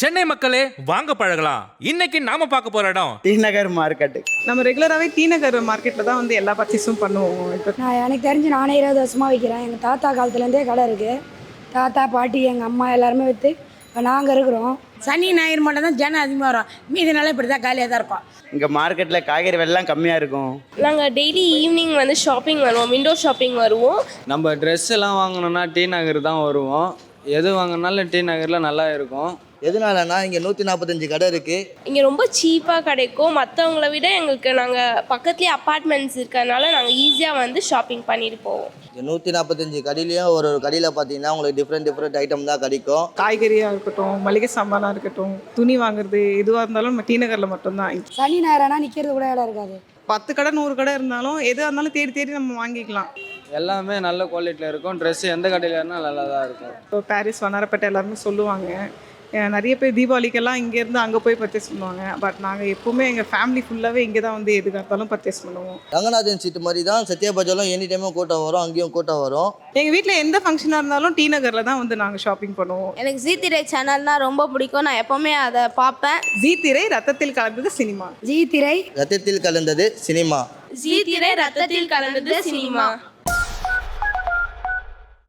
சென்னை மக்களே வாங்க பழகலாம். இன்னைக்கு நாம பார்க்க போற இடம் டி நகர் மார்க்கெட்டு. நம்ம ரெகுலராகவே டி நகர் மார்க்கெட்டில் தான் வந்து எல்லா பர்ச்சேஸும் பண்ணுவோம். இப்போ எனக்கு தெரிஞ்சு நானே 20 வருஷமாக விற்கிறேன். எங்கள் தாத்தா காலத்துலேருந்தே கடை இருக்குது. தாத்தா பாட்டி எங்கள் அம்மா எல்லாருமே விற்று இப்போ நாங்கள் இருக்கிறோம். சனி ஞாயிறு மட்டும் தான் ஜனம் அதிகமாக வரும், மீதி நாளே இப்படி தான் காலியாக தான் இருப்போம். இங்கே மார்க்கெட்டில் காய்கறி விலைலாம் கம்மியாக இருக்கும். நாங்கள் டெய்லி ஈவினிங் வந்து ஷாப்பிங் வருவோம், விண்டோ ஷாப்பிங் வருவோம். நம்ம ட்ரெஸ் எல்லாம் வாங்கணும்னா டி நகர் தான் வருவோம். எது வாங்கினாலும் டி நகரில் நல்லா இருக்கும். எதனாலனா இங்கே 145 கடை இருக்குது. இங்கே ரொம்ப சீப்பாக கிடைக்கும். மற்றவங்கள விட எங்களுக்கு நாங்கள் பக்கத்துலேயே அப்பார்ட்மெண்ட்ஸ் இருக்கிறதுனால நாங்கள் ஈஸியாக வந்து ஷாப்பிங் பண்ணிட்டு போவோம். 145 கடையிலையும் ஒரு கடையில் பார்த்தீங்கன்னா உங்களுக்கு டிஃப்ரெண்ட் ஐட்டம் தான் கிடைக்கும். காய்கறியாக இருக்கட்டும், மளிகை சாமானாக இருக்கட்டும், துணி வாங்குறது எதுவாக இருந்தாலும் நம்ம டி நகரில் மட்டும்தான். சனி நேரம்னா நிற்கிறது கூட இடம் இருக்காது. 10 கடை 100 கடை இருந்தாலும் எதுவாக இருந்தாலும் தேடி தேடி நம்ம வாங்கிக்கலாம். எல்லாமே நல்ல குவாலிட்டியில் இருக்கும். ட்ரெஸ் எந்த கடையில் இருந்தால் நல்லா தான் இருக்கும். இப்போ பாரிஸ், வண்ணாரப்பேட்டை எல்லாருமே சொல்லுவாங்க. நிறைய பேர் தீபாவளிக்கெல்லாம் இங்கேருந்து அங்கே போய் பர்ச்சேஸ் பண்ணுவாங்க. பட் நாங்கள் எப்போவுமே எங்கள் ஃபேமிலி ஃபுல்லாகவே இங்கே தான் வந்து எதுக்காக இருந்தாலும் பர்ச்சேஸ் பண்ணுவோம். ரங்கநாதன் சீட்டு மாதிரி தான் சத்யா பஜார்லாம் எனி டைமும் கூட்டம் வரும், அங்கேயும் கூட்டம் வரும். எங்கள் வீட்டில் எந்த ஃபங்க்ஷனாக இருந்தாலும் டி நகரில் தான் வந்து நாங்கள் ஷாப்பிங் பண்ணுவோம். எனக்கு ஜீ திரை சேனல்னால் ரொம்ப பிடிக்கும். நான் எப்போவுமே அதை பார்ப்பேன். ஜீ திரை ரத்தத்தில் கலந்தது சினிமா. ஜீ திரை ரத்தத்தில் கலந்தது சினிமா. ஜீ திரை ரத்தத்தில் கலந்தது சினிமா.